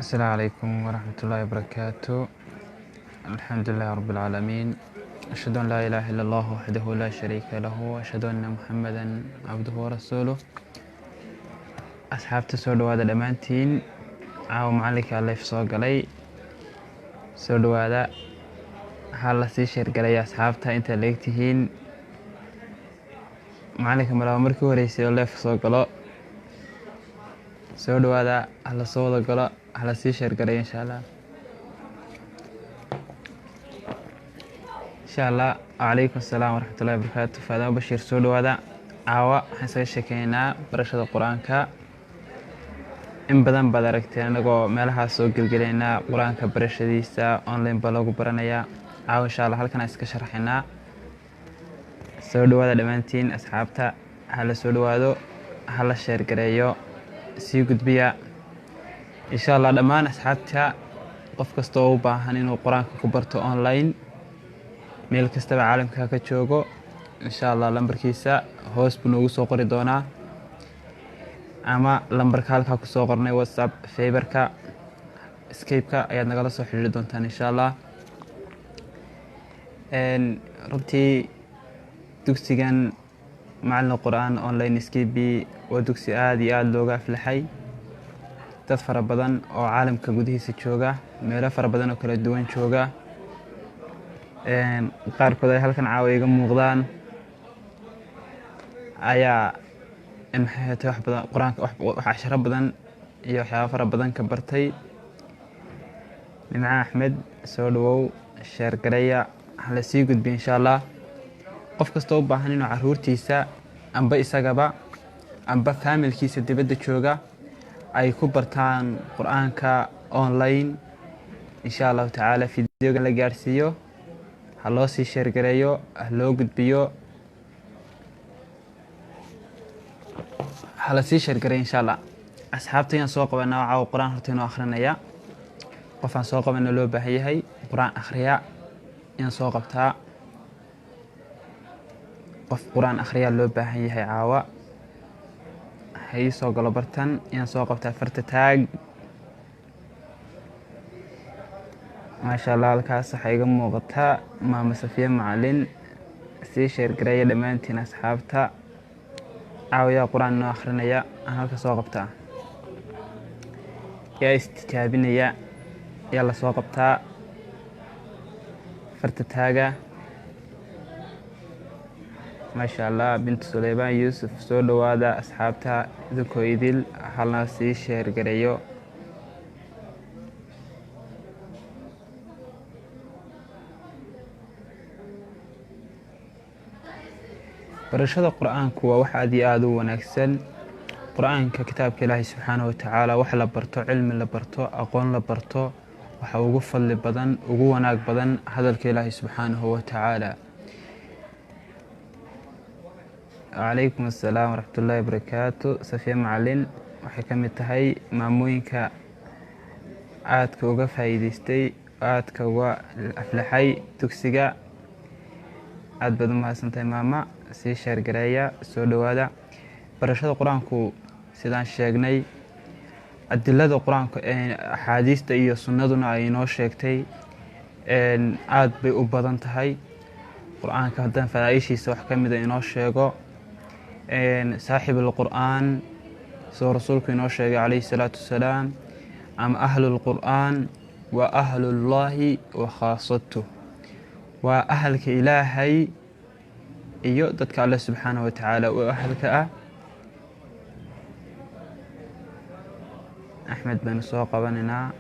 السلام عليكم ورحمة الله وبركاته. الحمد لله رب العالمين، أشهد أن لا إله إلا الله وحده لا شريك له، وأشهد أن محمدا عبده ورسوله. أصحابta soo dhawaada dhammaantiin. caawa macalinka life soo galay, soo dhawaada. waxaa la sii sheergalaya asxaabta inta leegtihiin. macalinka malaaba markii horeysay oo life soo galo, soo dhawaada. hala soo wada galo, hala sii sheergalay insha allah. وعليكم السلام ورحمة الله وبركاته. فاذا بشير soo dhawaada. caawa waxaan isaga sheekeynaa barashada qur-aanka. in badan baad aragteen anagoo meelahaas soo gelgelaynaa qur-aanka barashadiisa online baa lagu baranayaa. caawa insha allah halkan aan iska sharxaynaa. soo dhawaada dhammaantiin asxaabta. hala soo dhawaado, hala sheer gareeyo, sii gudbiya insha allah. dhammaan asxaabta, qof kasta oo u baahan inuu qur-aanka ku barto online meel kastaba caalamka ka joogo, insha allah lambarkiisa hoos buu noogu soo qori doonaa, ama lambarka halkaa ku soo qornay whatsapp, fiberka, skype-ka ayaad nagala soo xiriiri doontaan insha allah. runtii dugsigan macalin qur-aan online skb waa dugsi aada iyo aada looga aflaxay. dad fara badan oo caalamka gudihiisa jooga, meelo fara badan oo kala duwan jooga, qaarkood ay halkan caawa iga muuqdaan, ayaa maxay tahay wax badan qur-aanka wax casharo badan iyo waxyaabo fara badan ka bartay. nimco axmed, soo dhawow, sheer gareeya, hala sii gudbiya insha allah. qof kasta u baahan inuu caruurtiisa amba isagaba amba faamilkiisa dibadda jooga ay ku bartaan qur-aanka online, insha allahu tacaala fideoga la gaarsiiyo, ha loo sii sheergareeyo, ha loo gudbiyo, hala sii sheergareeyo insha allah. asxaabta ayaan soo qabanaa caawa qur-aan horta inoo akhrinaya. qofaan soo qabana loo baahan yahay qur-aan akhriya inaan soo qabtaa. qof qur-aan akhriyaa loo baahan yahay caawa. ha ii soo galo bartan inaan soo qabtaa. farta taag. maasha allah, halkaas waxaa iga muuqataa maama safiya macalin. sii sheergareeya dhammaantiin asxaabta. caawayaa qur-aan inoo akhrinaya, aan halka soo qabtaa. yaa istijaabinaya, yaa la soo qabtaa. farta taaga. maasha allah, bintu suleymaan yuusuf, soo dhawaada asxaabta idinkoo idil, halna sii sheergareeyo. barashada qur-aanku waa wax aad iyo aada u wanaagsan. qur-aanka kitaabka ilaahay subxaanahu watacaala wax la barto, cilmi la barto, aqoon la barto, waxa ugu fadli badan, ugu wanaag badan hadalka ilaahay subxaanahu watacaala. وعليكم السلام ورحمة الله وبركاته. safiya macalin waxay ka mid tahay maamooyinka aadka uga faa'iidaystay, aadka uga aflaxay dugsiga. aad baad u mahadsantahay maama. sii sheergareeya, soo dhawaada. barashada qur-aanku sidaan sheegnay, adilada qur-aanka axaadiista iyo sunnaduna ay inoo sheegtay aad bay u badan tahay. qur-aanka haddaan fadaaishiisa wax ka mida inoo sheego, saaxib alqur'aan sidoo rasuulku inoo sheegay calayhi salaatu wasalaam, ama ahlulqur'aan wa ahlullaahi wa khaasatuh, waa ahalka ilaahay iyo dadka alle subxaanahu watacaala oo ahalka ah. axmed baynu soo qabanaynaa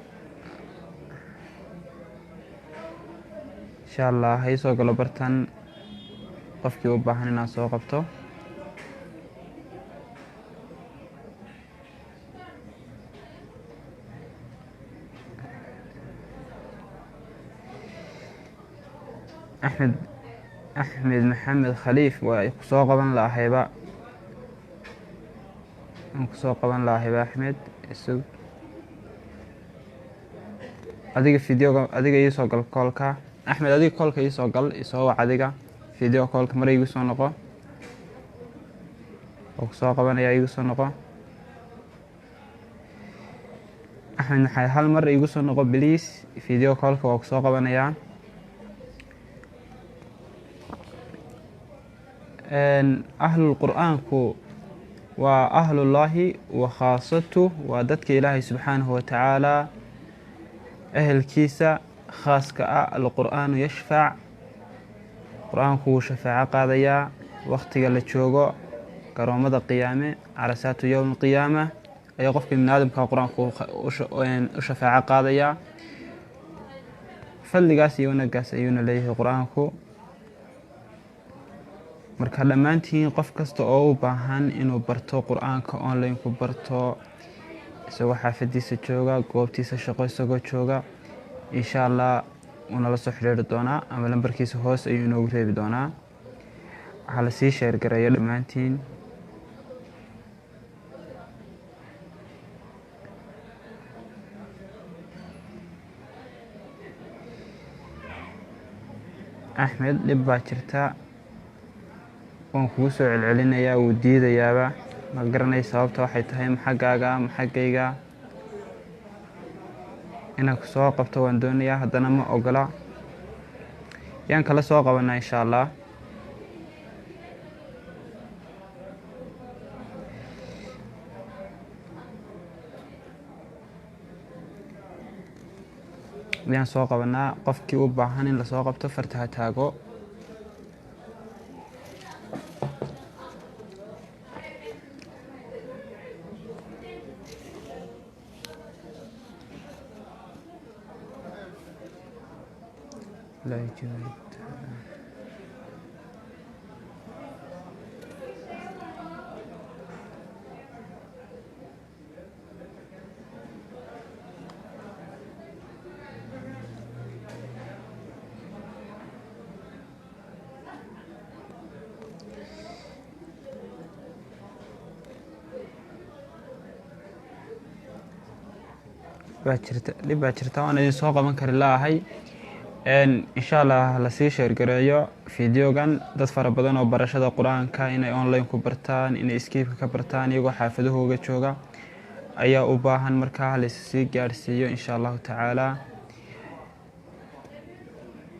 insha allah. ha ii soo galo bartan qofkii u baahan inaan soo qabto. axmed maxamed khaliif waa ku soo qaban lahayba, aan ku soo qaban lahayba. axmed isug adiga fideoga, adiga ii soo gal koolka. axmed adiga koolka ii soo gal, isoo wac adiga video koolka mar igu soo noqo. oo ku soo qabanaya igu soo noqo. axmed maxay hal mar igu soo noqo please video callka waa ku soo qabanayaa. ahlul qur'aanku waa ahlullaahi wa khaasatu, waa dadka ilaahay subxaanahu watacaala ehelkiisa khaaska ah. alqur'aanu yashfac, qur-aanku wuu shafaaco qaadayaa waqtiga la joogo garoomada qiyaame, carasaatu yowm qiyaama ayaa qofka ibni aadamka qur-aanku u shafaaco qaadayaa. fadligaas iyo wanagaas ayuuna leeyahay qur-aanku. marka dhammaantiin qof kasta oo u baahan inuu barto qur-aanka online ku barto, isagoo xaafadiisa jooga, goobtiisa shaqo isagoo jooga, insha allah unala soo xiriiri doonaa ama lambarkiisa hoos ayuu inoogu reebi doonaa. waxaa lasii sheergareeyo dhammaantiin. axmed dhib baa jirta, waan kugu soo celcelinayaa, wuu diidayaaba, ma garanay sababta waxay tahay. maxaggaaga maxaggayga inaan ku soo qabto waan doonayaa, haddana ma ogola. yaan kala soo qabanaa insha allah. yaan soo qabanaa. qofkii u baahan in lasoo qabto farta ha taago. dhib baa jirta waan idin soo qaban kari laahay. insha allah lasii sheergareeyo videogan. dad fara badan oo barashada qur-aanka inay online ku bartaan, inay skiibka ka bartaan iyagoo xaafadahooga jooga ayaa u baahan. markaa laissii gaadhsiiyo insha allahu tacaala.